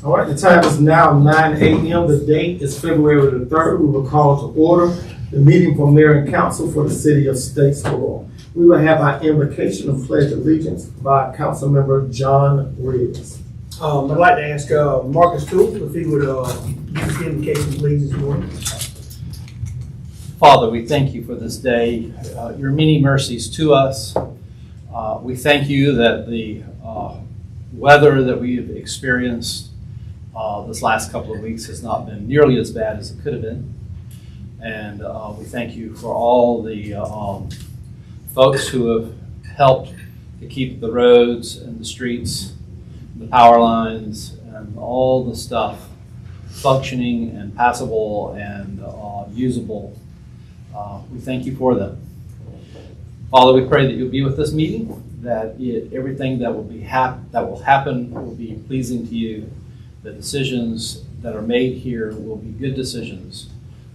All right, the time is now 9 a.m. The date is February the 3rd. We will call to order the meeting for mayor and council for the city of Statesboro. We will have our invocation and pledge allegiance by Council Member John Riggs. I'd like to ask Marcus Toole if he would give the invocation, please, this morning. Father, we thank you for this day, your many mercies to us. We thank you that the weather that we've experienced this last couple of weeks has not been nearly as bad as it could have been. And we thank you for all the folks who have helped to keep the roads and the streets, the power lines, and all the stuff functioning and passable and usable. We thank you for them. Father, we pray that you'll be with this meeting, that everything that will happen will be pleasing to you. The decisions that are made here will be good decisions,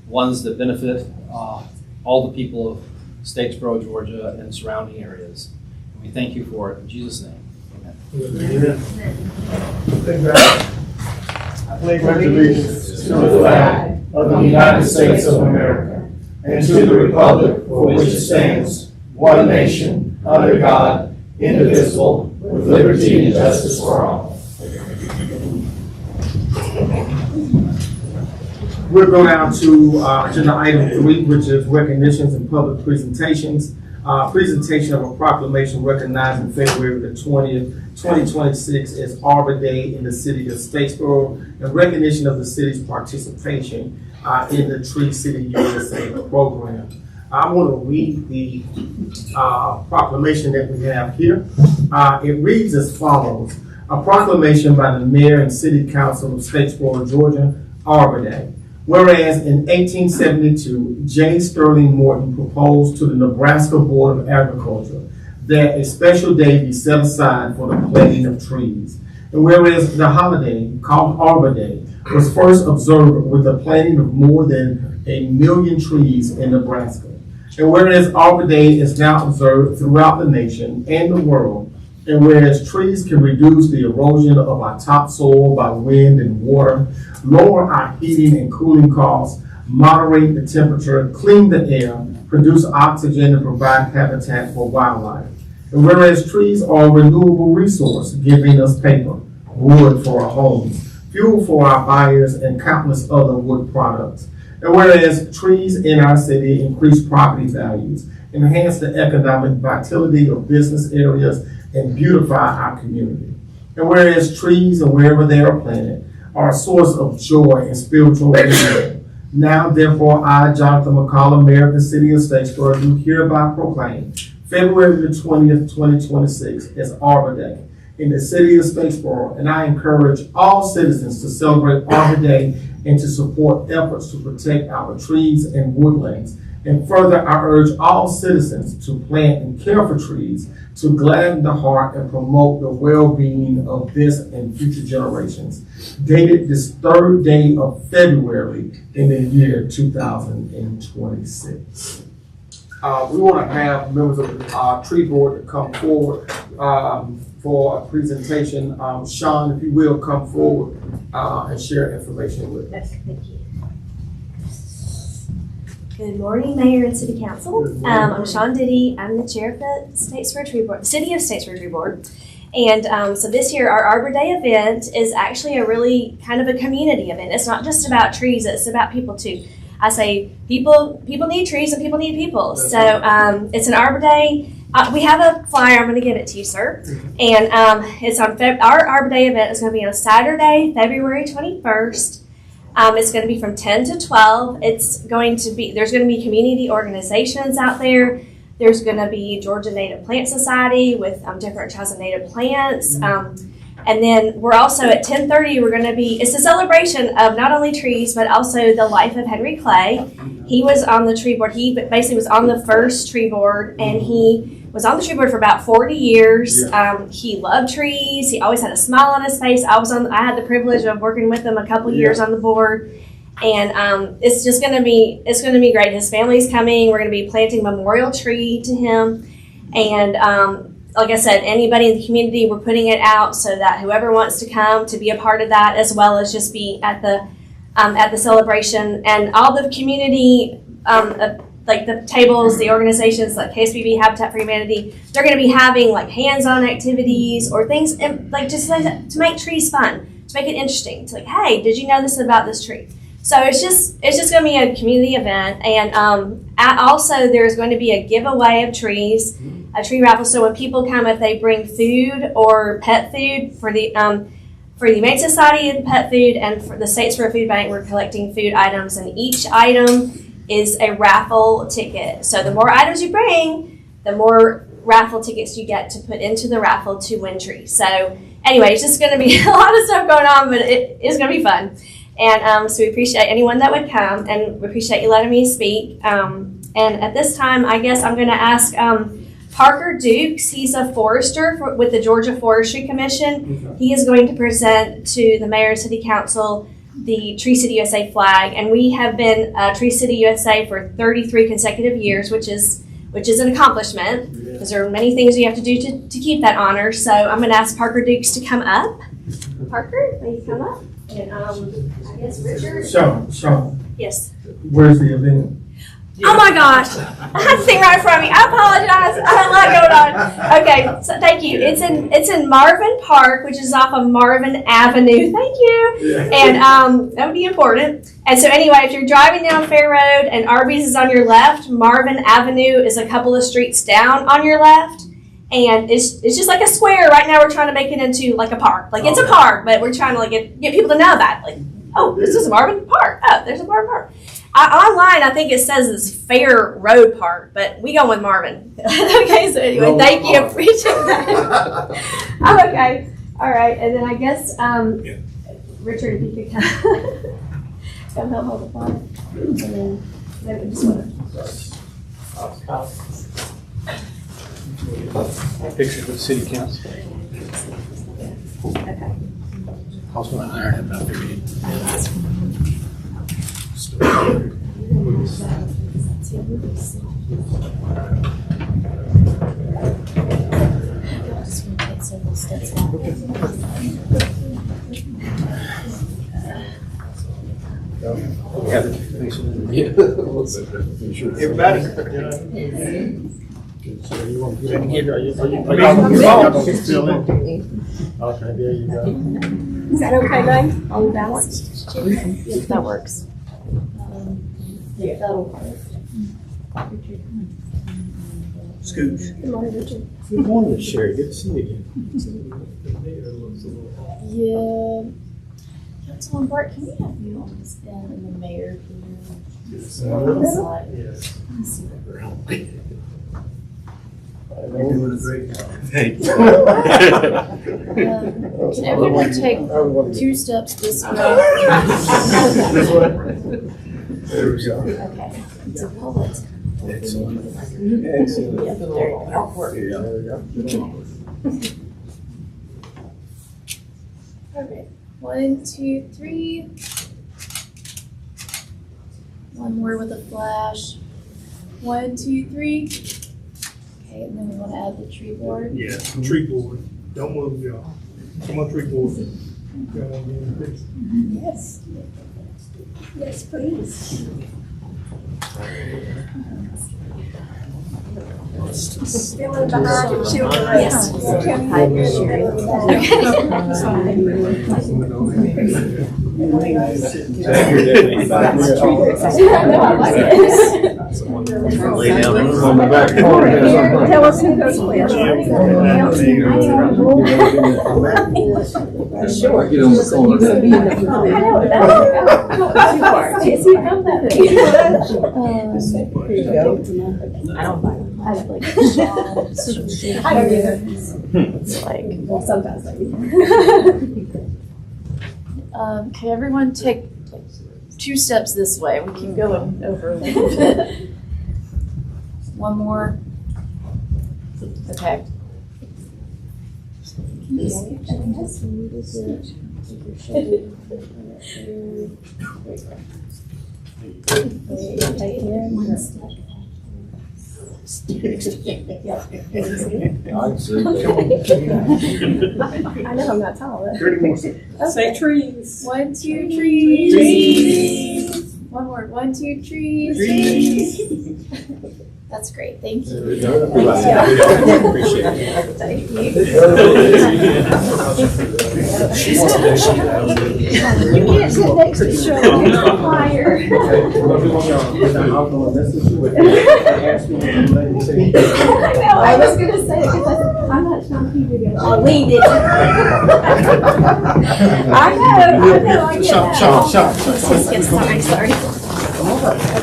ones that benefit all the people of Statesboro, Georgia, and surrounding areas. And we thank you for it in Jesus' name. Amen. I pledge allegiance to the flag of the United States of America and to the republic for which it stands, one nation, under God, indivisible, with liberty and justice for all. We'll go down to agenda item 3, which is recognitions and public presentations. Presentation of a proclamation recognizing February the 20th, 2026 as Arbor Day in the city of Statesboro, and recognition of the city's participation in the Tree City USA program. I want to read the proclamation that we have here. It reads as follows: a proclamation by the mayor and city council of Statesboro, Georgia, Arbor Day. Whereas in 1872, J. Sterling Morton proposed to the Nebraska Board of Agriculture that a special day be set aside for the planting of trees. And whereas the holiday, called Arbor Day, was first observed with the planting of more than 1 million trees in Nebraska. And whereas Arbor Day is now observed throughout the nation and the world, and whereas trees can reduce the erosion of our topsoil by wind and water, lower our heating and cooling costs, moderate the temperature, clean the air, produce oxygen, and provide habitat for wildlife. And whereas trees are a renewable resource, giving us paper, wood for our homes, fuel for our fires, and countless other wood products. And whereas trees in our city increase property values, enhance the economic vitality of business areas, and beautify our community. And whereas trees, and wherever they are planted, are a source of joy and spiritual renewal. Now, therefore, I, Jonathan McCollum, Mayor of the City of Statesboro, do hereby proclaim February the 20th, 2026 as Arbor Day in the City of Statesboro, and I encourage all citizens to celebrate Arbor Day and to support efforts to protect our trees and woodlands. And further, I urge all citizens to plant and care for trees to gladden the heart and promote the well-being of this and future generations. Dated this 3rd day of February in the year 2026. We want to have members of the tree board to come forward for a presentation. Sean, if you will, come forward and share information with us. Thank you. Good morning, Mayor and City Council. I'm Sean Diddy. I'm the chair of the Statesboro Tree Board, City of Statesboro Tree Board. And so this year, our Arbor Day event is actually a really kind of a community event. It's not just about trees, it's about people too. I say people need trees and people need people. So it's an Arbor Day. We have a flyer. I'm going to give it to you, sir. And it's on our Arbor Day event is going to be on Saturday, February 21st. It's going to be from 10 to 12. There's going to be community organizations out there. There's going to be Georgia Native Plant Society with different types of native plants. And then we're also at 10:30, it's a celebration of not only trees, but also the life of Henry Clay. He was on the tree board. He basically was on the first tree board, and he was on the tree board for about 40 years. He loved trees. He always had a smile on his face. I had the privilege of working with him a couple years on the board. And it's going to be great. His family's coming. We're going to be planting a memorial tree to him. And like I said, anybody in the community, we're putting it out so that whoever wants to come to be a part of that, as well as just be at the celebration, and all the community, like the tables, the organizations like KSBB, Habitat for Humanity, they're going to be having like hands-on activities or things like just like to make trees fun, to make it interesting. To like, hey, did you know this about this tree? So it's just going to be a community event, and also there's going to be a giveaway of trees, a tree raffle. So when people come, if they bring food or pet food for the Humane Society and Pet Food and for the Statesboro Food Bank, we're collecting food items, and each item is a raffle ticket. So the more items you bring, the more raffle tickets you get to put into the raffle to win trees. So anyway, it's just going to be a lot of stuff going on, but it is going to be fun. And so we appreciate anyone that would come, and we appreciate you letting me speak. And at this time, I guess I'm going to ask Parker Dukes. He's a forester with the Georgia Forestry Commission. He is going to present to the mayor and city council the Tree City USA flag, and we have been Tree City USA for 33 consecutive years, which is an accomplishment, because there are many things you have to do to keep that honor. So I'm going to ask Parker Dukes to come up. Parker, will you come up? And I guess Richard. Sean, Yes. where's the event? Oh my gosh, I had the thing right in front of me. I apologize. I had a lot going on. Okay, so thank you. It's in Marvin Park, which is off of Marvin Avenue. Thank you. And that would be important. And so anyway, if you're driving down Fair Road and Arby's is on your left, Marvin Avenue is a couple of streets down on your left. And it's just like a square. Right now we're trying to make it into like a park. Like it's a park, but we're trying to like get people to know about it. Like, oh, this is Marvin Park. Oh, there's a Marvin Park. Online, I think it says it's Fair Road Park, but we go with Marvin. Okay, so anyway, thank you. Appreciate that. Okay, all right. And then I guess, Richard, if you could come help hold the flag. And then maybe just want to. Picture for the city council. Okay. I was going to hire him out there. Everybody. Okay, there you go. Is that okay, Dave? Are we balanced? If that works. Yeah, that'll work. Scooch. Good morning, Richard. Good morning, Sherry. Good to see you again. Yeah. Councilman Bart, can we have you on this end and the mayor here? On this side? Yes. You're doing a great job. Thank you. Can everyone take 2 steps this way? There we go. Okay. So pull it. Excellent. Yeah, there you go. That'll work. There we go. Okay. 1, 2, 3. One more with a flash. 1, 2, 3. Okay, and then we want to add the tree board. Yeah, tree board. Don't move, y'all. Come on, tree board. Y'all want to be in the picture? Yes. Yes, please. Feeling behind your children. Yes. Lay down on the back corner. Tell us who goes first. Sure. Get on the corner. I don't like I don't either. It's like, well, sometimes I do. Can everyone take 2 steps this way? We keep going over a little bit. One more. Okay. I know I'm not tall. But 30 more. Say trees. 1, 2, trees. Trees. One more. 1, 2, trees. Trees. That's great. Thank you. Appreciate it. Thank you. You can't sit next to each other. You're on fire. I was gonna say it because I'm not Sean P. video. Oh, we did. I know, I get that. Sorry.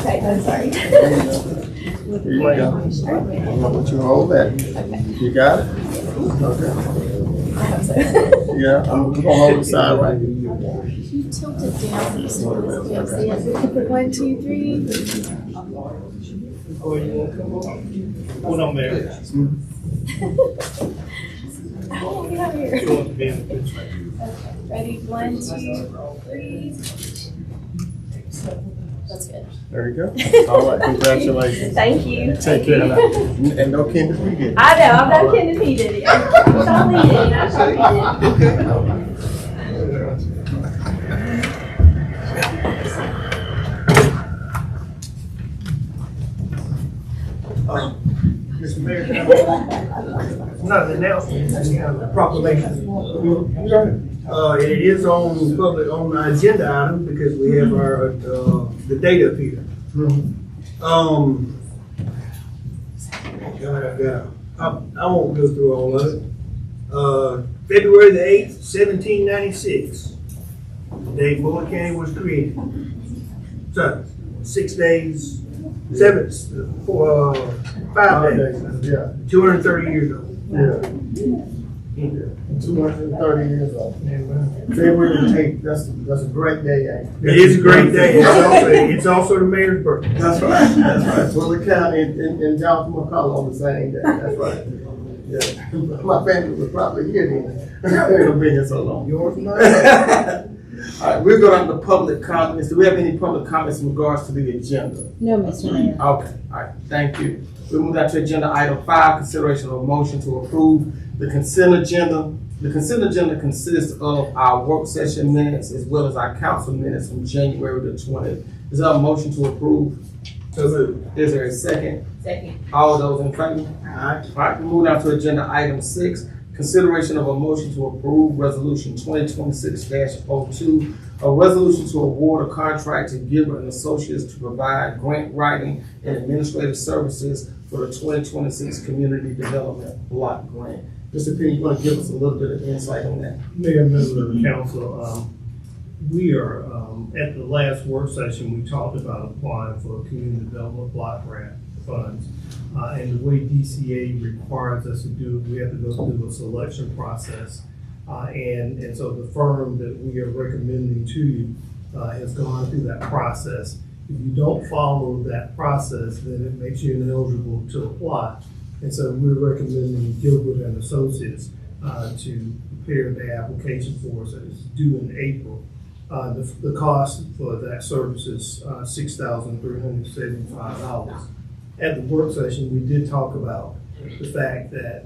Okay, I'm sorry. Here you go. I want you to hold that. You got it? Okay. Yeah, I'm gonna hold the side right. You tilt it down so this way. See it? 1, 2, 3. Oh, you want to come on? Hold on, Mayor. Oh, get out of here. You want to be in the picture? Okay. Ready? 1, 2, 3. That's good. There you go. All right, congratulations. Thank you. Take care of that. And no Kendra forget. I know, I'm not kidding P. Diddy. I'm Sean Lee Diddy, not Sean P. Diddy. Mr. Mayor, not an announcement, it's kind of a proclamation. It is on the agenda item because we have our, the date up here. I won't go through all of it. February the 8th, 1796, the day Bullitt County was created. So, 6 days, 5 days, Yeah, 230 years old. yeah. 230 years old. February the 8th, that's a great day, ain't it? It is a great day. It's also the mayor's birthday. That's right, that's right. Bullitt County and Jonathan McCullough on the same day, that's right. Yeah, my family was probably here then. It'll be here so long. Yours and mine. All right, we're going to the public comments. Do we have any public comments in regards to the agenda? No, Mr. Mayor. Okay, all right, thank you. We move on to agenda item 5, consideration of a motion to approve the consent agenda. The consent agenda consists of our work session minutes as well as our council minutes from January the 20th. Is there a motion to approve? So moved. Is there a second? Second. All those in favor? Aye. All right, we move on to agenda item 6, consideration of a motion to approve resolution 2026-02, a resolution to award a contract to Gilbert and Associates to provide grant writing and administrative services for the 2026 Community Development Block Grant. Mr. Penny, you want to give us a little bit of insight on that? Mayor, members of the council, we are, at the last work session, we talked about applying for community development block grant funds. And the way DCA requires us to do it, we have to go through a selection process. And so the firm that we are recommending to you has gone through that process. If you don't follow that process, then it makes you ineligible to apply. And so we're recommending Gilbert and Associates to prepare the application for us. It's due in April. The cost for that service is $6,375. At the work session, we did talk about the fact that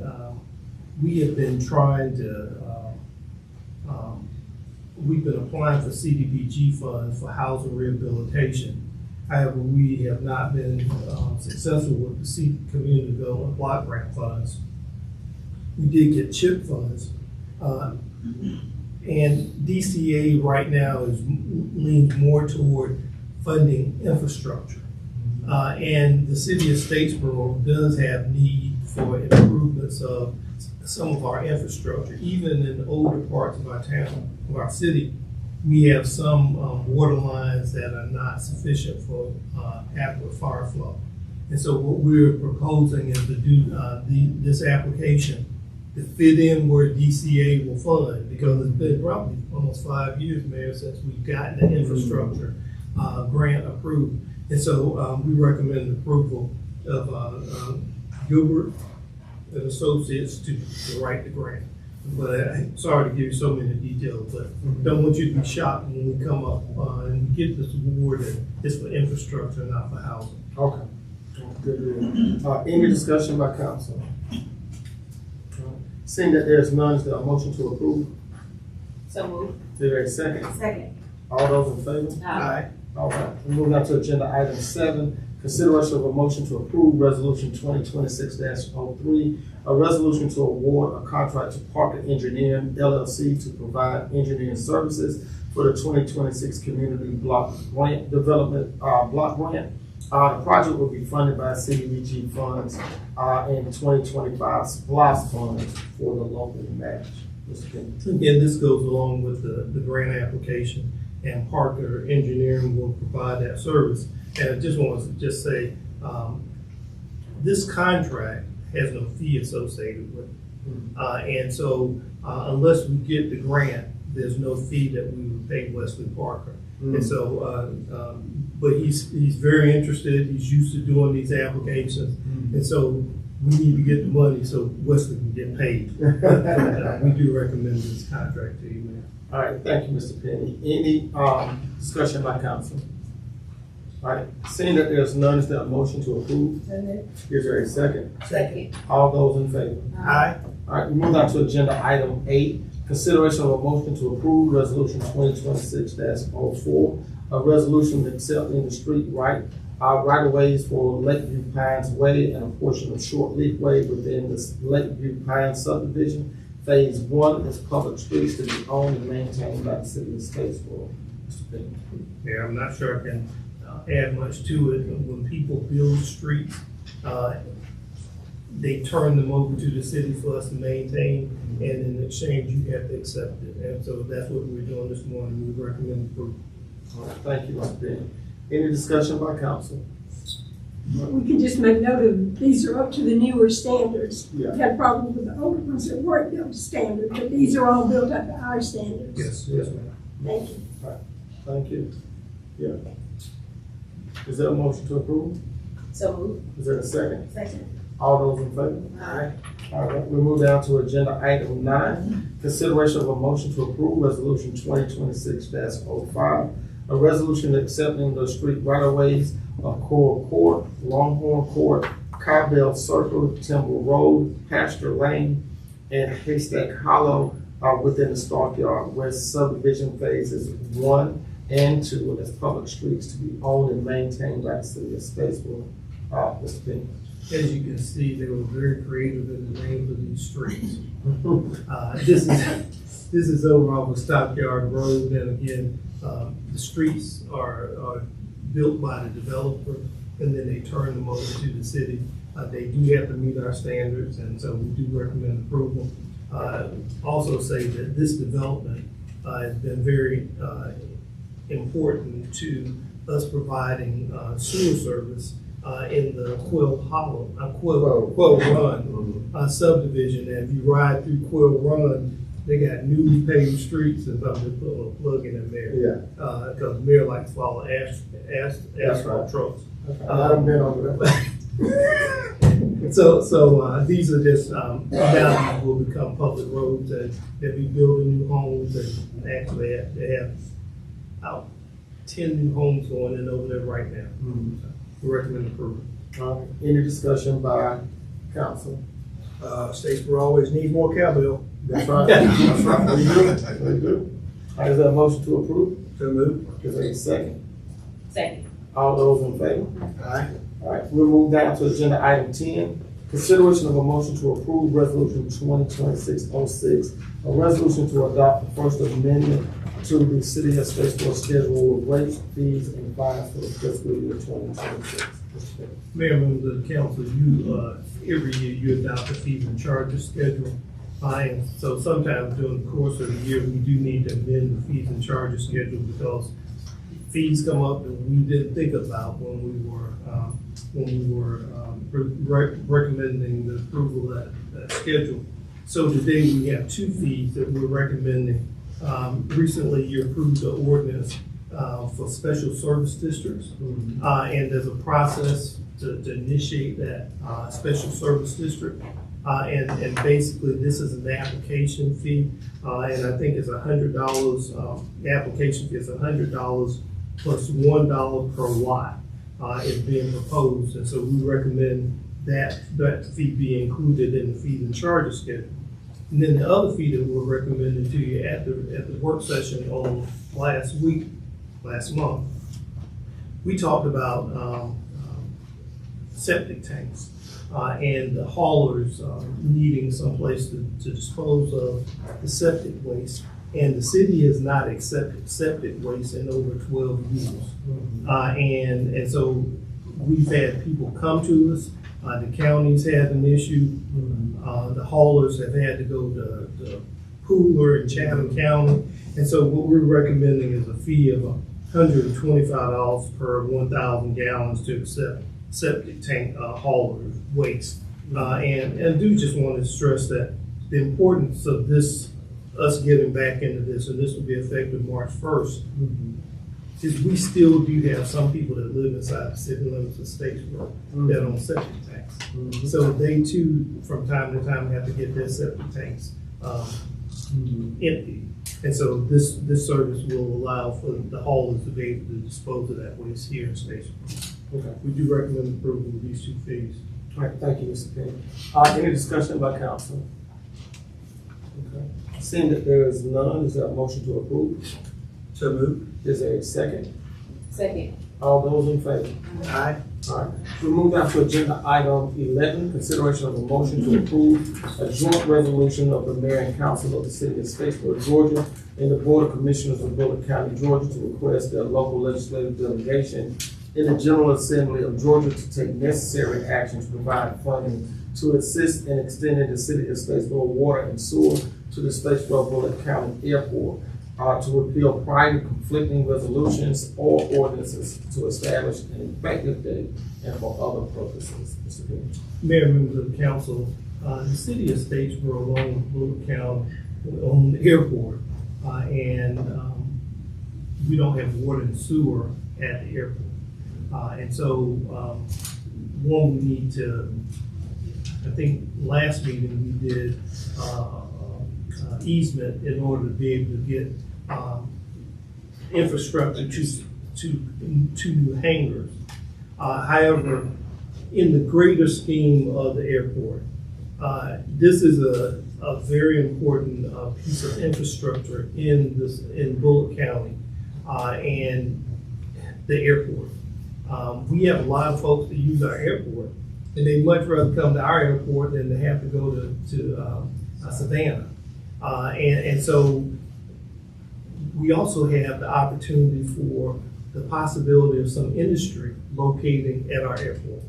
we have been trying to, we've been applying for CDBG funds for housing rehabilitation. However, we have not been successful with the Community Development Block Grant funds. We did get CHIP funds. And DCA right now leans more toward funding infrastructure. And the city of Statesboro does have need for improvements of some of our infrastructure. Even in older parts of our town, of our city, we have some water lines that are not sufficient for adequate fire flow. And so what we're proposing is to do this application to fit in where DCA will fund, because it's been probably almost 5 years, Mayor, since we've gotten the infrastructure grant approved. And so we recommend approval of Gilbert and Associates to write the grant. But I'm sorry to give you so many details, but don't want you to be shocked when we come up and get this award, and it's for infrastructure, not for housing. Okay. Good deal. Any discussion by council? Seeing that there's none, is there a motion to approve? So moved. Is there a second? Second. All those in favor? Aye. All right, we move on to agenda item 7, consideration of a motion to approve resolution 2026-03, a resolution to award a contract to Parker Engineering LLC to provide engineering services for the 2026 Community Block Grant Development Block Grant. The project will be funded by CDBG funds and 2025 SPOS funds for the local match. Mr. King. Again, this goes along with the grant application, and Parker Engineering will provide that service. And I just want to say, this contract has no fee associated with it. And so unless we get the grant, there's no fee that we would pay Wesley Parker. And so, but he's very interested, he's used to doing these applications. And so we need to get the money so Wesley can get paid. But, we do recommend this contract to you, man. All right, thank you, Mr. Penny. Any discussion by council? All right, seeing that there's none, is there a motion to approve? Is there a second? Second. All those in favor? Aye. All right, we move on to agenda item 8, consideration of a motion to approve resolution 2026-04, a resolution accepting the street right-of-ways for Lakeview Pines Way and a portion of Short Leaf Way within the Lakeview Pines subdivision. Phase 1 is public streets to be owned and maintained by the city of Statesboro. Mr. Penny. Yeah, I'm not sure I can add much to it. When people build streets, they turn them over to the city for us to maintain, and in exchange, you have to accept it. And so that's what we're doing this morning. We recommend approval. All right, thank you, Mr. Penny. Any discussion by council? We can just make note of, these are up to the newer standards. Yeah. We had problems with the older ones that weren't built to standard, but these are all built up to our standards. Yes, ma'am. Thank you. Thank you. Yeah. Is there a motion to approve? So moved. Is there a second? Second. All those in favor? Aye. All right, we move down to agenda item 9, consideration of a motion to approve resolution 2026-05, a resolution accepting the street right-of-ways of Coral Court, Longhorn Court, Cowbell Circle, Timber Road, Pasture Lane, and Haystack Hollow within the Stockyard West subdivision phases 1 and 2 as public streets to be owned and maintained by the city of Statesboro. Mr. Penny. As you can see, they were very creative in the names of these streets. This is over off of Stockyard Road, and again, the streets are built by the developer, and then they turn them over to the city. They do have to meet our standards, and so we do recommend approval. Also say that this development has been very important to us providing sewer service in the Quill Run subdivision. And if you ride through Quill Run, they got newly paved streets, and I'm just putting a plug in there. Yeah. Because the mayor likes to follow asphalt trucks. I haven't been over that. So these are just, now will become public roads, and they'll be building new homes, and actually they have about 10 new homes going in over there right now. So we recommend approval. Any discussion by council? Statesboro always need more cowbell. That's right. That's right. We do. We do. All right, is there a motion to approve? So moved. Is there a second? Second. All those in favor? Aye. All right, we'll move down to agenda item 10, consideration of a motion to approve resolution 2026-06, a resolution to adopt the first amendment to the city of Statesboro schedule of rates, fees, and fines for the fiscal year 2026. Mayor, members of the council, you, every year you adopt a fees and charges schedule. And so sometimes during the course of the year, we do need to amend the fees and charges schedule because fees come up that we didn't think about when we were recommending the approval of that schedule. So today we have 2 fees that we're recommending. Recently you approved the ordinance for special service districts. And there's a process to initiate that special service district. And basically this is an application fee. And I think it's $100, the application fee is $100 plus $1 per watt. is being proposed, and so we recommend that fee be included in the fees and charges schedule. And then the other fee that we're recommending to you at the work session on last month, we talked about septic tanks and the haulers needing someplace to dispose of the septic waste. And the city has not accepted septic waste in over 12 years. And so we've had people come to us. The county's had an issue. The haulers have had to go to Pooler in Chatham County. And so what we're recommending is a fee of $125 per 1,000 gallons to accept septic tank hauler waste. And I do just want to stress that the importance of this, us getting back into this, and this will be effective March 1st, is we still do have some people that live inside the city limits of Statesboro that own septic tanks. So they too, from time to time, have to get their septic tanks empty. And so this service will allow for the haulers to be able to dispose of that waste here in Statesboro. Okay. We do recommend approval of these two fees. All right, thank you, Mr. Penny. Any discussion by council? Okay. Seeing that there is none, is there a motion to approve? So moved. Is there a second? Second. All those in favor? Aye. All right. We move down to agenda item 11, consideration of a motion to approve a joint resolution of the mayor and council of the city of Statesboro, Georgia, and the board of commissioners of Bullock County, Georgia, to request their local legislative delegation in the General Assembly of Georgia to take necessary action to provide funding to assist in extending the city of Statesboro water and sewer to the Statesboro Bullock County Airport, to repeal prior conflicting resolutions or ordinances, to establish an effective date, and for other purposes. Mr. Penny. Mayor, members of the council, the city of Statesboro owns Bullock County, on the airport, and we don't have water and sewer at the airport. And so, one, we need to, I think last meeting we did easement in order to be able to get infrastructure to new hangars. However, in the greater scheme of the airport, this is a very important piece of infrastructure in Bullock County and the airport. We have a lot of folks that use our airport, and they'd much rather come to our airport than to have to go to Savannah. And so we also have the opportunity for the possibility of some industry locating at our airport.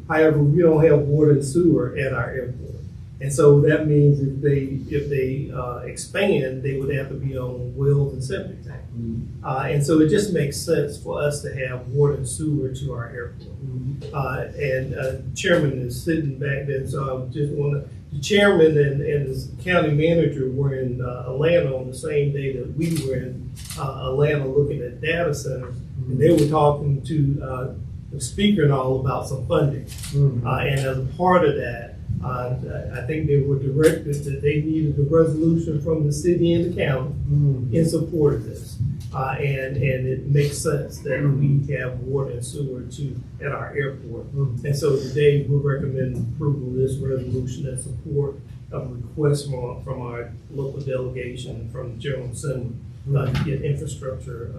However, we don't have water and sewer at our airport. And so that means if they expand, they would have to be on wells and septic tanks. And so it just makes sense for us to have water and sewer to our airport. And the chairman is sitting back there, so I just want to, the chairman and the county manager were in Atlanta on the same day that we were in Atlanta looking at data centers. And they were talking to the speaker and all about some funding. And as a part of that, I think they were directed that they needed a resolution from the city and the county in support of this. And it makes sense that we have water and sewer at our airport. And so today we're recommending approval of this resolution in support of a request from our local delegation and from the General Assembly to get infrastructure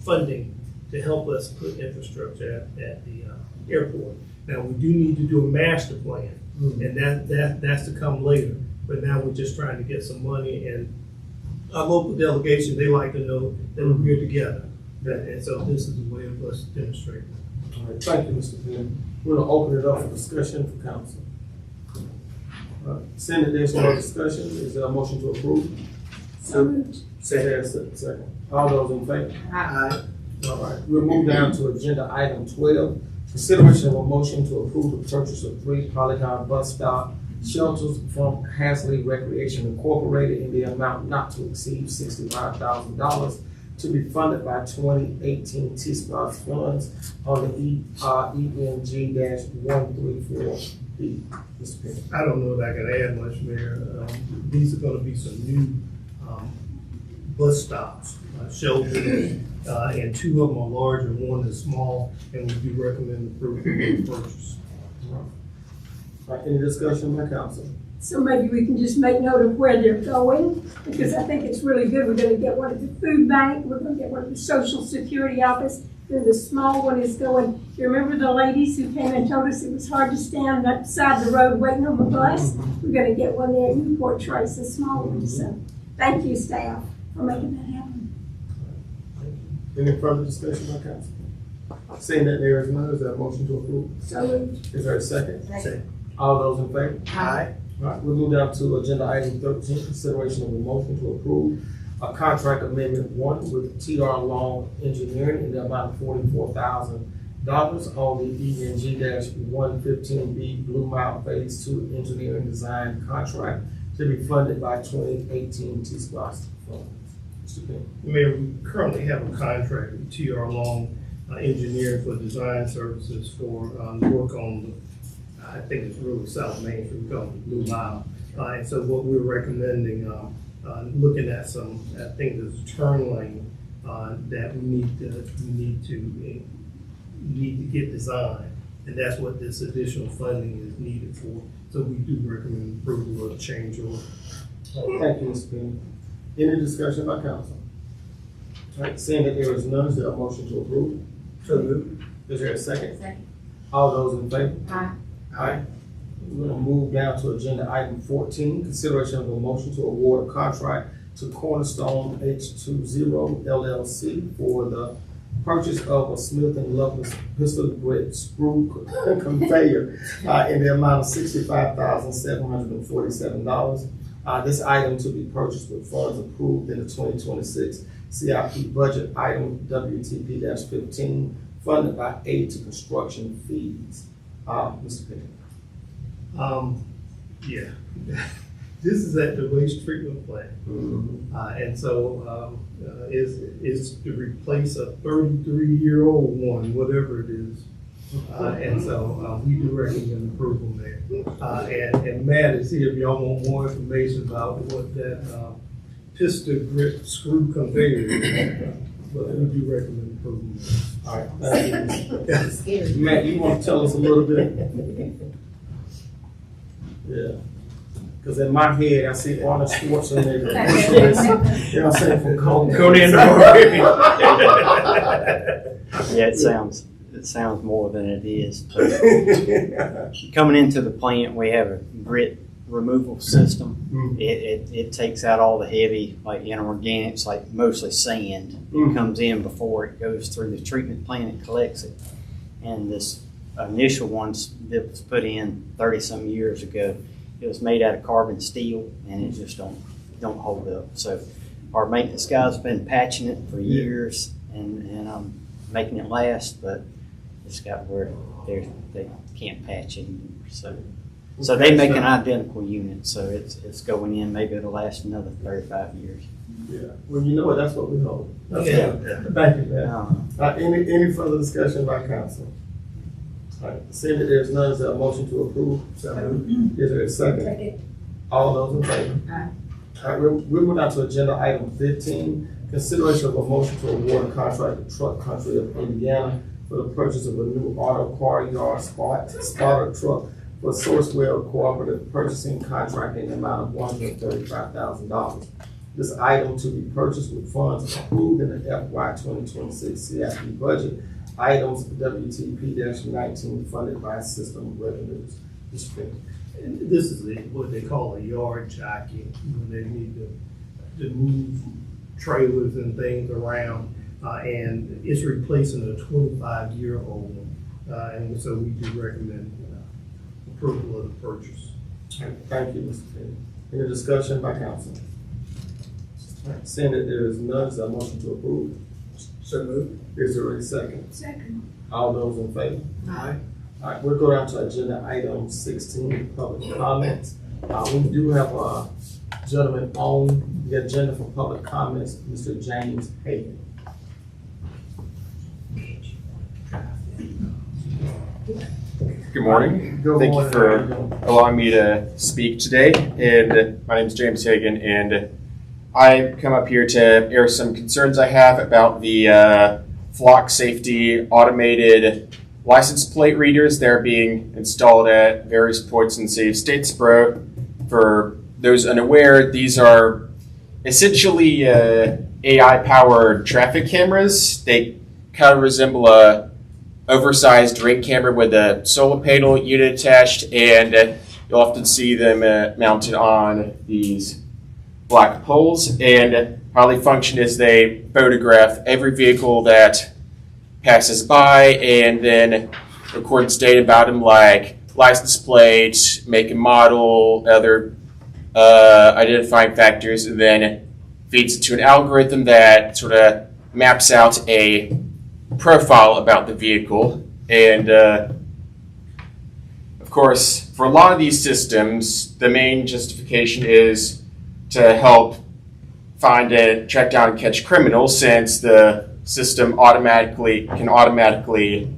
funding to help us put infrastructure at the airport. Now, we do need to do a master plan, and that's to come later. But now we're just trying to get some money, and our local delegation, they like to know that we're together. And so this is a way of us demonstrating that. All right, thank you, Mr. Penn. We're gonna open it up for discussion for council. Seeing that there's no discussion, is there a motion to approve? So moved. Second. All those in favor? Aye. All right, we'll move down to agenda item 12. Consideration of a motion to approve the purchase of 3 Polygon bus stop shelters from Hasley Recreation Incorporated in the amount not to exceed $65,000 to be funded by 2018 T-SPOS funds on the ENG-134B. Mr. Penny. I don't know if I can add much, Mayor. These are going to be some new bus stops, shelters, and 2 of them are large and 1 is small, and we do recommend approval of the purchase. All right, any discussion by council? So maybe we can just make note of where they're going, because I think it's really good. We're gonna get one at the food bank, we're gonna get one at the social security office, then the small one is going, you remember the ladies who came and told us it was hard to stand beside the road waiting on the bus? We're gonna get one there at Newport Trace, a small one, so thank you, staff, for making that happen. Any further discussion by council? Seeing that there is none, is there a motion to approve? So moved. Is there a second? Second. All those in favor? Aye. All right, we'll move down to agenda item 13, consideration of a motion to approve a contract amendment 1 with TR Long Engineering in the amount of $44,000 on the ENG-115B Blue Mile Phase 2 engineering design contract to be funded by 2018 T-SPLOST funds. Mr. Payne. Mayor, we currently have a contract with TR Long Engineering for design services for work on, I think it's really South Main Street, we call it the Blue Mile. And so what we're recommending, looking at some, I think there's a turn lane that we need to get designed. And that's what this additional funding is needed for. So we do recommend approval of the change order. Thank you, Mr. Payne. Any discussion by council? All right, seeing that there is none, is there a motion to approve? So moved. Is there a second? Second. All those in favor? Aye. Aye. We're gonna move down to agenda item 14, consideration of a motion to award a contract to Cornerstone H20 LLC for the purchase of a Smith & Lovelace pistol grip screw conveyor in the amount of $65,747. This item to be purchased with funds approved in the 2026 CIP budget item WTP-15, funded by aid to construction fees. Mr. Pickett. Yeah, this is at the waste treatment plant. And so it's to replace a 33-year-old one, whatever it is. And so we do recommend approval there. And Matt is here if y'all want more information about what that pistol grip screw conveyor is. But we do recommend approval there. All right, thank you. Matt, you want to tell us a little bit? Yeah, because in my head, I see Arnold Schwarzenegger. You know what I'm saying, from Conan. Yeah, it sounds more than it is. But coming into the plant, we have a grit removal system. It takes out all the heavy, like inorganics, like mostly sand. It comes in before it goes through the treatment plant and collects it. And this initial one that was put in 30-some years ago, it was made out of carbon steel, and it just don't hold up. So our maintenance guys have been patching it for years, and making it last, but it's got where they can't patch it anymore. So they make an identical unit, so it's going in. Maybe it'll last another 35 years. Yeah, well, you know what, that's what we hope. Thank you, man. Any further discussion by council? All right, seeing that there's none, is there a motion to approve? Is there a second? All those in favor? Aye. All right, we're moving on to agenda item 15, consideration of a motion to award a contract to Truck Country of Indiana for the purchase of a new auto car yard spotter truck for Sourcewell Cooperative Purchasing Contract in the amount of $135,000. This item to be purchased with funds approved in the FY 2026 CIP budget, items WTP-19 funded by system revenues. Mr. Payne. And this is what they call a yard jockey, when they need to move trailers and things around, and it's replacing a 25-year-old one. And so we do recommend approval of the purchase. Thank you, Mr. Payne. Any discussion by council? All right, seeing that there is none, is there a motion to approve? So moved. Is there a second? Second. All those in favor? Aye. All right, we'll go down to agenda item 16, public comments. We do have a gentleman on the agenda for public comments, Mr. James Hagan. Good morning. Good Thank morning. you for allowing me to speak today. And my name is James Hagan, and I come up here to air some concerns I have about the Flock Safety automated license plate readers that are being installed at various points in the city of Statesboro. For those unaware, these are essentially AI-powered traffic cameras. They kind of resemble a oversized ring camera with a solar panel unit attached, and you'll often see them mounted on these black poles. And how they function is they photograph every vehicle that passes by and then records data about them, like license plate, make and model, other identifying factors, and then feeds into an algorithm that sort of maps out a profile about the vehicle. And of course, for a lot of these systems, the main justification is to help find and track down and catch criminals, since the system can automatically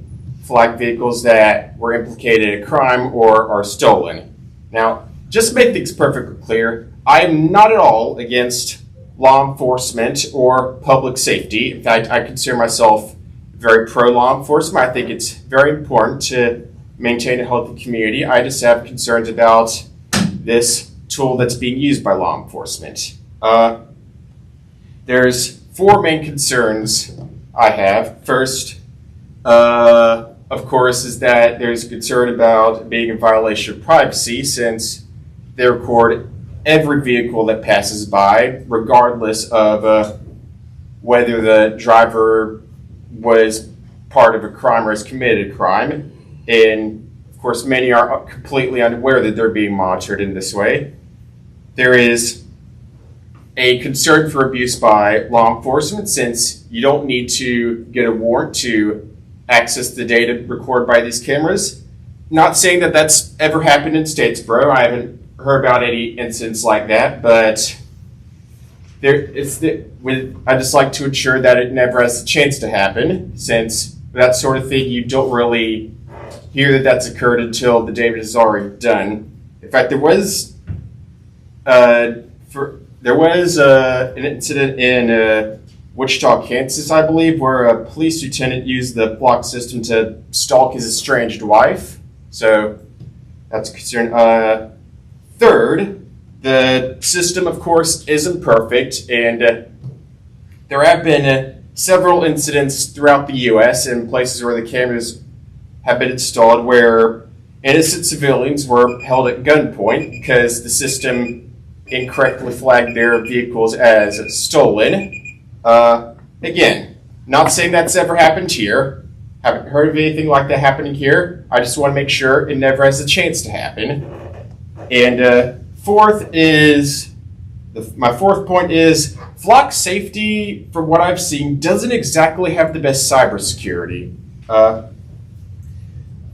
flag vehicles that were implicated in a crime or are stolen. Now, just to make things perfectly clear, I am not at all against law enforcement or public safety. In fact, I consider myself very pro-law enforcement. I think it's very important to maintain a healthy community. I just have concerns about this tool that's being used by law enforcement. There's 4 main concerns I have. First, of course, is that there's a concern about being in violation of privacy, since they record every vehicle that passes by, regardless of whether the driver was part of a crime or has committed a crime. And of course, many are completely unaware that they're being monitored in this way. There is a concern for abuse by law enforcement, since you don't need to get a warrant to access the data recorded by these cameras. Not saying that that's ever happened in Statesboro. I haven't heard about any incidents like that, but I just like to ensure that it never has a chance to happen, since that sort of thing, you don't really hear that that's occurred until the damage is already done. In fact, there was an incident in Wichita, Kansas, I believe, where a police lieutenant used the Flock system to stalk his estranged wife. So that's a concern. Third, the system, of course, isn't perfect, and there have been several incidents throughout the U.S. in places where the cameras have been installed where innocent civilians were held at gunpoint because the system incorrectly flagged their vehicles as stolen. Again, not saying that's ever happened here. Haven't heard of anything like that happening here. I just want to make sure it never has a chance to happen. And my fourth point is Flock Safety, from what I've seen, doesn't exactly have the best cybersecurity.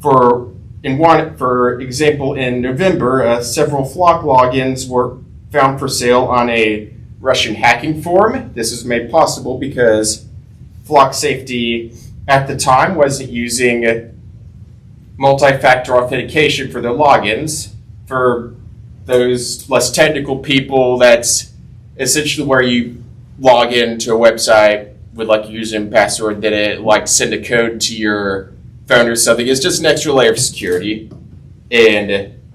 For example, in November, several Flock logins were found for sale on a Russian hacking forum. This was made possible because Flock Safety at the time wasn't using multi-factor authentication for their logins. For those less technical people, that's essentially where you log into a website with like a username and password, then it like send a code to your phone or something. It's just an extra layer of security, and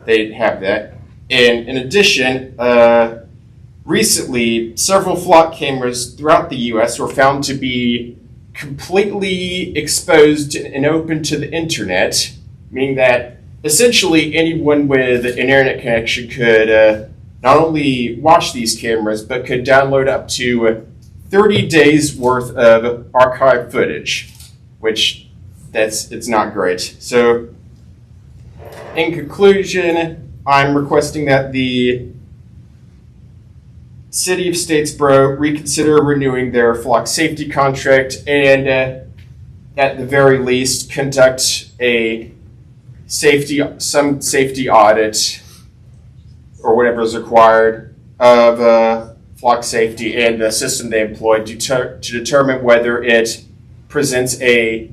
they didn't have that. And in addition, recently, several Flock cameras throughout the U.S. were found to be completely exposed and open to the internet, meaning that essentially anyone with an internet connection could not only watch these cameras, but could download up to 30 days worth of archived footage, which it's not great. So in conclusion, I'm requesting that the City of Statesboro reconsider renewing their Flock Safety contract and at the very least conduct some safety audit or whatever is required of Flock Safety and the system they employ to determine whether it presents a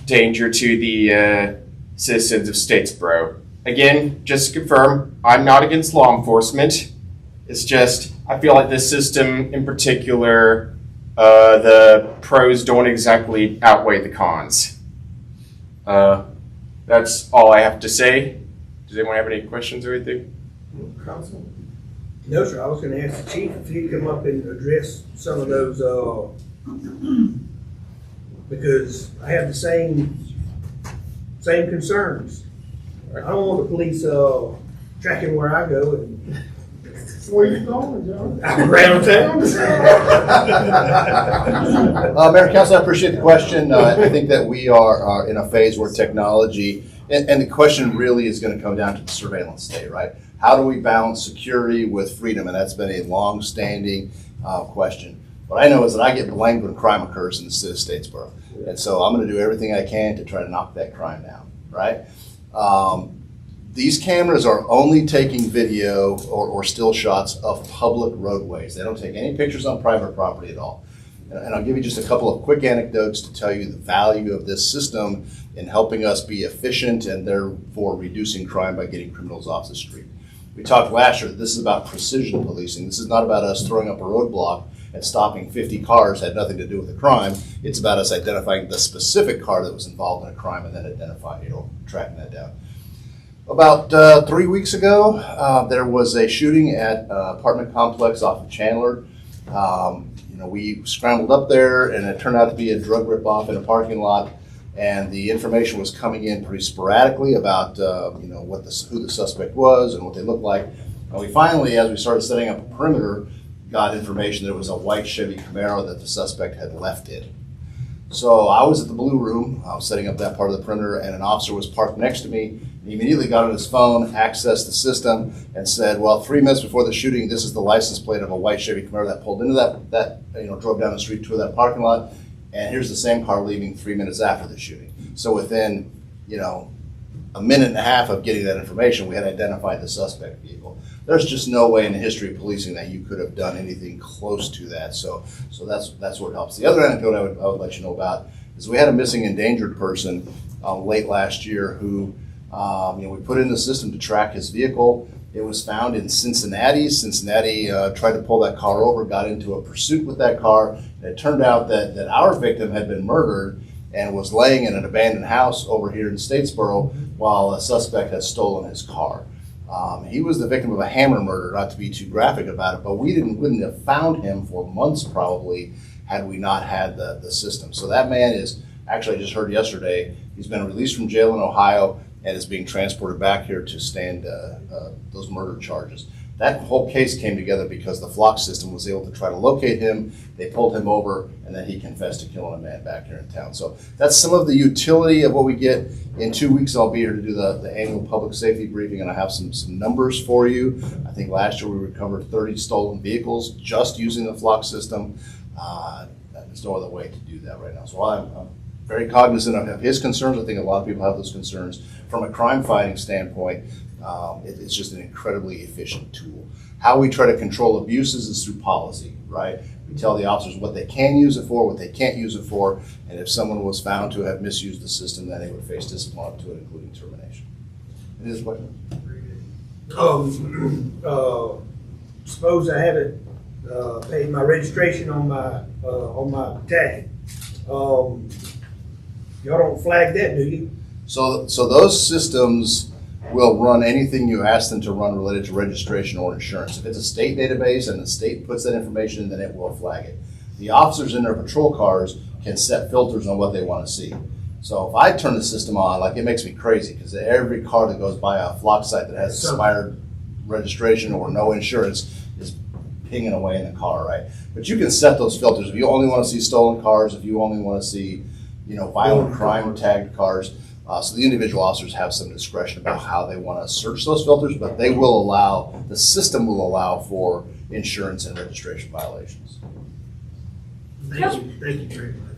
danger to the citizens of Statesboro. Again, just to confirm, I'm not against law enforcement. It's just, I feel like this system in particular, the pros don't exactly outweigh the cons. That's all I have to say. Does anyone have any questions or anything? Council? No, sir, I was gonna ask the chief if he'd come up and address some of those, because I have the same concerns. I don't want the police, tracking where I go and Where you going, John? around town. Mayor, Council, I appreciate the question. I think that we are in a phase where technology, and the question really is going to come down to the surveillance state, right? How do we balance security with freedom? And that's been a long-standing question. What I know is that I get blamed when crime occurs in the city of Statesboro. And so I'm going to do everything I can to try to knock that crime down, right? These cameras are only taking video or still shots of public roadways. They don't take any pictures on private property at all. And I'll give you just a couple of quick anecdotes to tell you the value of this system in helping us be efficient and therefore reducing crime by getting criminals off the street. We talked last year that this is about precision policing. This is not about us throwing up a roadblock and stopping 50 cars, had nothing to do with the crime. It's about us identifying the specific car that was involved in a crime and then tracking that down. About 3 weeks ago, there was a shooting at an apartment complex off of Chandler. We scrambled up there, and it turned out to be a drug ripoff in a parking lot. And the information was coming in pretty sporadically about who the suspect was and what they looked like. And we finally, as we started setting up a perimeter, got information that it was a white Chevy Camaro that the suspect had left it. So I was at the Blue Room. I was setting up that part of the perimeter, and an officer was parked next to me. He immediately got on his phone, accessed the system, and said, well, 3 minutes before the shooting, this is the license plate of a white Chevy Camaro that pulled into that drove down the street to that parking lot, and here's the same car leaving 3 minutes after the shooting. So within, a minute and a half of getting that information, we had identified the suspect vehicle. There's just no way in the history of policing that you could have done anything close to that. So that's what helps. The other anecdote I would let you know about is we had a missing endangered person late last year who we put in the system to track his vehicle. It was found in Cincinnati. Cincinnati tried to pull that car over, got into a pursuit with that car. And it turned out that our victim had been murdered and was laying in an abandoned house over here in Statesboro while a suspect had stolen his car. He was the victim of a hammer murder, not to be too graphic about it, but we wouldn't have found him for months probably had we not had the system. So that man is, actually I just heard yesterday, he's been released from jail in Ohio and is being transported back here to stand those murder charges. That whole case came together because the Flock system was able to try to locate him. They pulled him over, and then he confessed to killing a man back here in town. So that's some of the utility of what we get. In 2 weeks, I'll be here to do the annual public safety briefing, and I have some numbers for you. I think last year we recovered 30 stolen vehicles just using the Flock system. There's no other way to do that right now. So I'm very cognizant of his concerns. I think a lot of people have those concerns. From a crime fighting standpoint, it's just an incredibly efficient tool. How we try to control abuses is through policy, right? We tell the officers what they can use it for, what they can't use it for, and if someone was found to have misused the system, then they would face discipline up to it, including termination. It is what. Suppose I haven't paid my registration on my tag. Y'all don't flag that, do you? So those systems will run anything you ask them to run related to registration or insurance. If it's a state database and the state puts that information in, then it will flag it. The officers in their patrol cars can set filters on what they want to see. So if I turn the system on, like, it makes me crazy because every car that goes by a Flock site that has expired registration or no insurance is pinging away in the car, right? But you can set those filters. If you only want to see stolen cars, if you only want to see, violent crime tagged cars. So the individual officers have some discretion about how they want to search those filters, but the system will allow for insurance and registration violations. Thank you very much.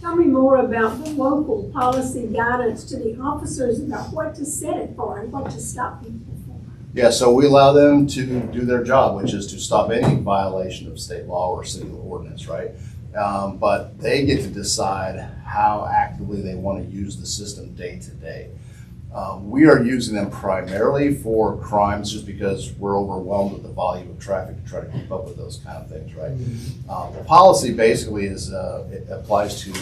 Tell me more about the local policy guidance to the officers about what to set it for and what to stop people from. Yeah, so we allow them to do their job, which is to stop any violation of state law or city ordinance, right? But they get to decide how actively they want to use the system day to day. We are using them primarily for crimes just because we're overwhelmed with the volume of traffic to try to keep up with those kind of things, right? The policy basically is, it applies to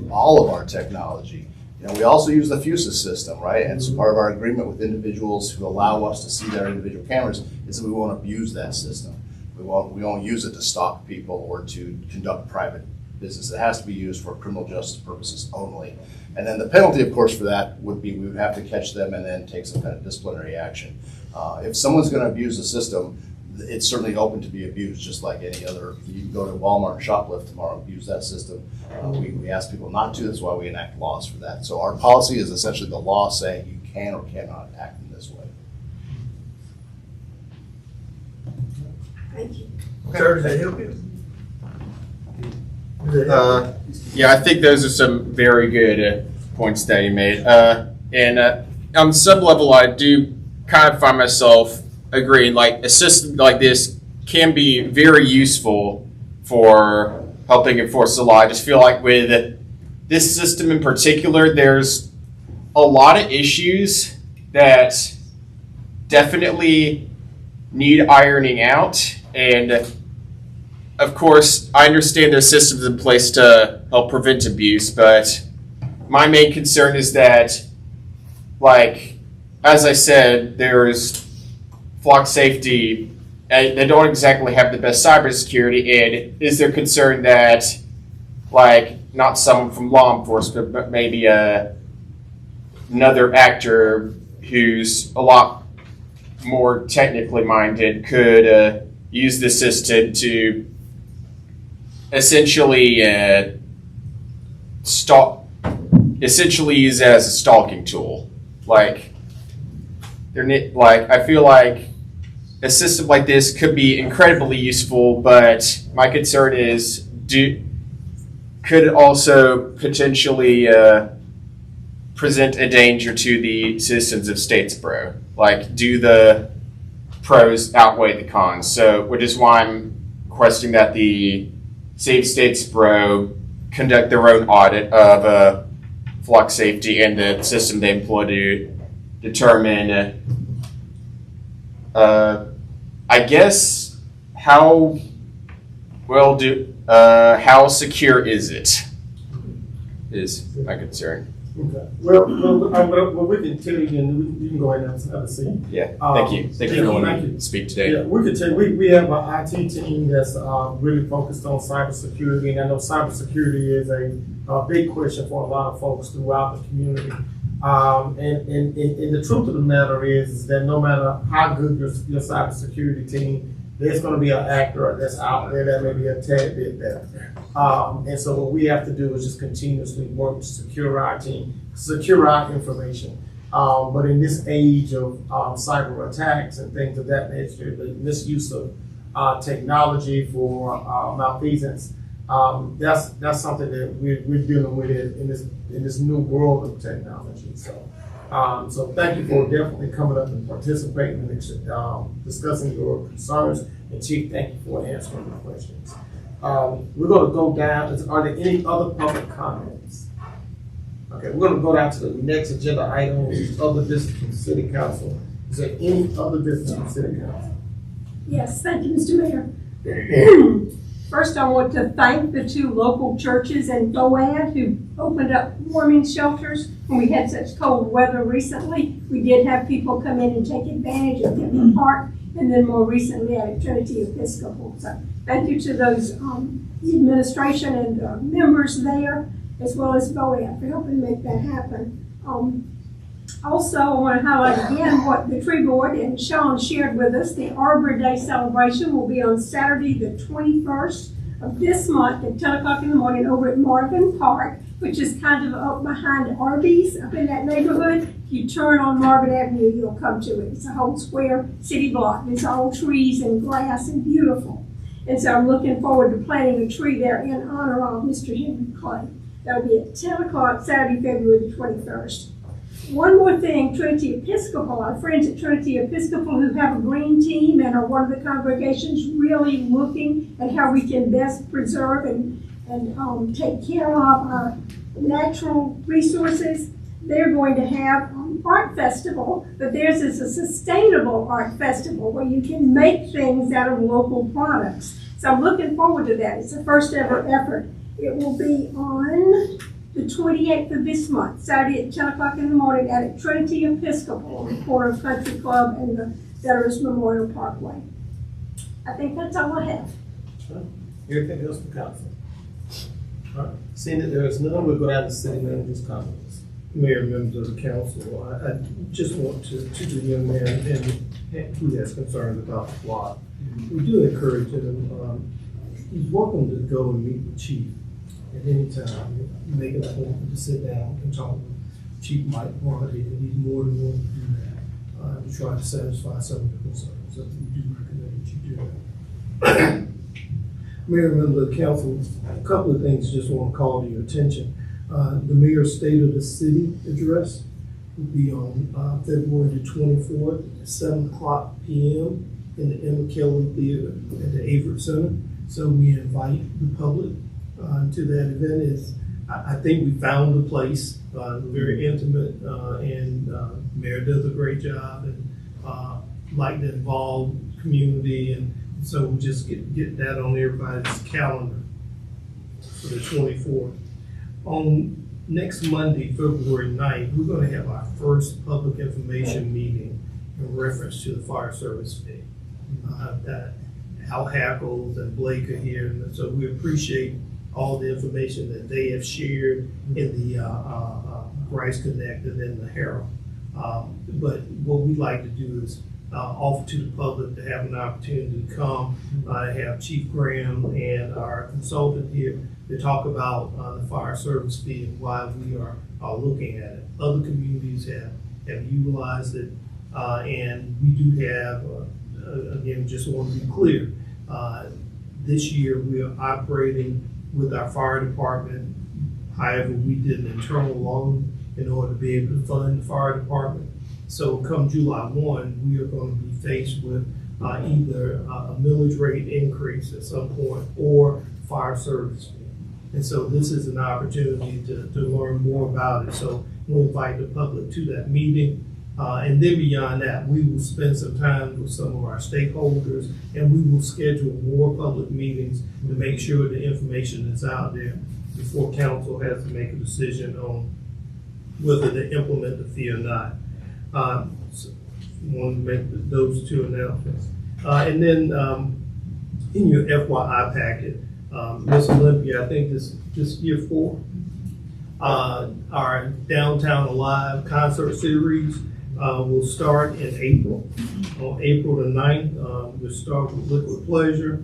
all of our technology. You know, we also use the FUSIS system, right? And so part of our agreement with individuals who allow us to see their individual cameras is that we won't abuse that system. We won't use it to stalk people or to conduct private business. It has to be used for criminal justice purposes only. And then the penalty, of course, for that would be we would have to catch them and then take some kind of disciplinary action. If someone's going to abuse the system, it's certainly open to be abused, just like any other. You can go to Walmart and shoplift tomorrow, abuse that system. We ask people not to. That's why we enact laws for that. So our policy is essentially the law saying you can or cannot act in this way. Thank you. Sir, does that help you? Yeah, I think those are some very good points that you made. And on some level, I do kind of find myself agreeing, like a system like this can be very useful for helping enforce the law. I just feel like with this system in particular, there's a lot of issues that definitely need ironing out. And of course, I understand there's systems in place to help prevent abuse, but my main concern is that, like, as I said, there's flock safety, and they don't exactly have the best cybersecurity, and is there concern that, like, not someone from law enforcement, but maybe another actor who's a lot more technically minded could use the system to essentially use it as a stalking tool. Like, I feel like a system like this could be incredibly useful, but my concern is, could it also potentially present a danger to the citizens of Statesboro? Like, do the pros outweigh the cons? So, which is why I'm requesting that the Save Statesboro conduct their own audit of flock safety and the system they employ to determine, I guess, how secure is it? Is my concern. Okay. Well, we can tell you, and you can go ahead and have a seat. Yeah, thank you. Thank you for letting me speak today. Yeah, we can tell you, we have an IT team that's really focused on cybersecurity, and I know cybersecurity is a big question for a lot of folks throughout the community. And the truth of the matter is that no matter how good your cybersecurity team, there's going to be an actor that's out there that may be a tad bit better. And so what we have to do is just continuously work to secure our team, secure our information. But in this age of cyber attacks and things of that nature, the misuse of technology for malfeasance, that's something that we're dealing with in this new world of technology. So thank you for definitely coming up and participating and discussing your concerns. And Chief, thank you for answering the questions. We're going to go down. Are there any other public comments? Okay, we're going to go down to the next agenda item, which is other business from City Council. Is there any other business from City Council? Yes, thank you, Mr. Mayor. First, I want to thank the two local churches in Boad who opened up warming shelters when we had such cold weather recently. We did have people come in and take advantage of Denton Park, and then more recently at Trinity Episcopal. So thank you to those, the administration and the members there, as well as Boad for helping make that happen. Also, I want to highlight again what the tree board and Sean shared with us. The Arbor Day celebration will be on Saturday, the 21st of this month at 10 o'clock in the morning over at Marvin Park, which is kind of up behind Arby's up in that neighborhood. If you turn on Marvin Avenue, you'll come to it. It's a whole square city block. It's all trees and grass and beautiful. And so I'm looking forward to planting a tree there in honor of Mr. Henry Clay. That'll be at 10 o'clock Saturday, February the 21st. One more thing, Trinity Episcopal, our friends at Trinity Episcopal who have a green team and are one of the congregations really looking at how we can best preserve and take care of our natural resources. They're going to have art festival, but theirs is a sustainable art festival where you can make things out of local products. So I'm looking forward to that. It's a first ever effort. It will be on the 28th of this month, Saturday at 10 o'clock in the morning at Trinity Episcopal on the corner of Country Club and the Veterans Memorial Parkway. I think that's all I have. Anything else for council? All right, seeing that there is none, we'll go down to city manager's comments. Mayor, members of the council, I just want to the young man and who has concerns about the flock. We do encourage him, he's welcome to go and meet the chief at any time, make an appointment to sit down and talk with Chief Mike Marty, and he's more than willing to do that, to try to satisfy some of the concerns. So we do recommend that you do that. Mayor, members of the council, a couple of things just want to call to your attention. The mayor's State of the City address will be on February the 24th at 7 o'clock p.m. in the Emma Kelly Theater at the Averitt Center. So we invite the public to that event. I think we found the place, very intimate, and the mayor does a great job and like to involve community, and so we'll just get that on everybody's calendar for the 24th. On next Monday, February 9th, we're going to have our first public information meeting in reference to the fire service fee. That Al Hackles and Blake are here, and so we appreciate all the information that they have shared in the Rice Connect and in the Herald. But what we'd like to do is offer to the public to have an opportunity to come, have Chief Graham and our consultant here to talk about the fire service fee and why we are looking at it. Other communities have utilized it, and we do have, again, just want to be clear, this year we are operating with our fire department. However, we did an internal loan in order to be able to fund the fire department. So come July 1, we are going to be faced with either a millage rate increase at some point or fire service fee. And so this is an opportunity to learn more about it. So we'll invite the public to that meeting. And then beyond that, we will spend some time with some of our stakeholders, and we will schedule more public meetings to make sure the information is out there before council has to make a decision on whether to implement the fee or not. So want to make those two announcements. And then in your FYI packet, Miss Olympia, I think this year 4, our Downtown Alive concert series will start in April. On April the 9th, we'll start with Liquid Pleasure.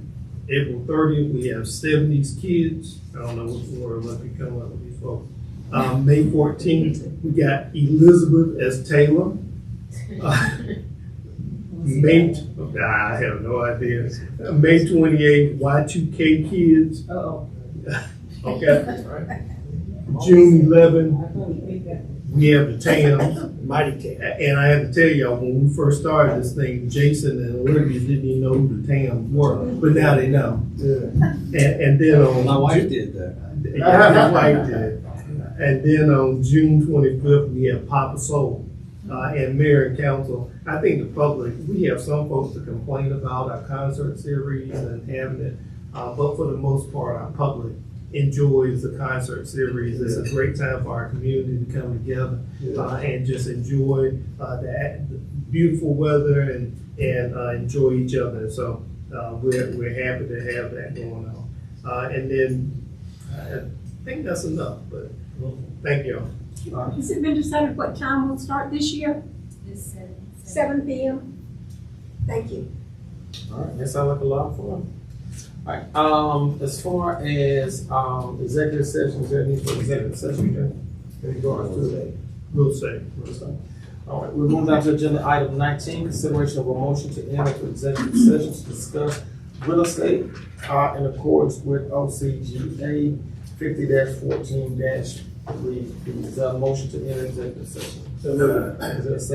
April 30th, we have 70s Kids. I don't know what word Olympia come up with these folks. May 14th, we got Elizabeth as Taylor. I have no idea. May 28th, Y2K Kids. Okay. June 11th, we have the TAMs. Mighty Tam. And I have to tell y'all, when we first started this thing, Jason and Olivia didn't even know who the TAMs were, but now they know. And then on My wife did that. Yeah, my wife did. And then on June 25th, we have Papa Soul. And Mayor and Council, I think the public, we have some folks that complain about our concert series and having it, but for the most part, our public enjoys the concert series. It's a great time for our community to come together and just enjoy the beautiful weather and enjoy each other. So we're happy to have that going on. And then I think that's enough, but thank you all. Has it been decided what time we'll start this year? 7 p.m. Thank you. All right, that sounds like a lot for them. All right, as far as executive session, is there any for executive session in regards to that? We'll say. All right, we're moving on to agenda item 19, consideration of a motion to enter into executive session to discuss real estate in accordance with OCGA 50-14-3. Is there a motion to enter executive session? Is there a second?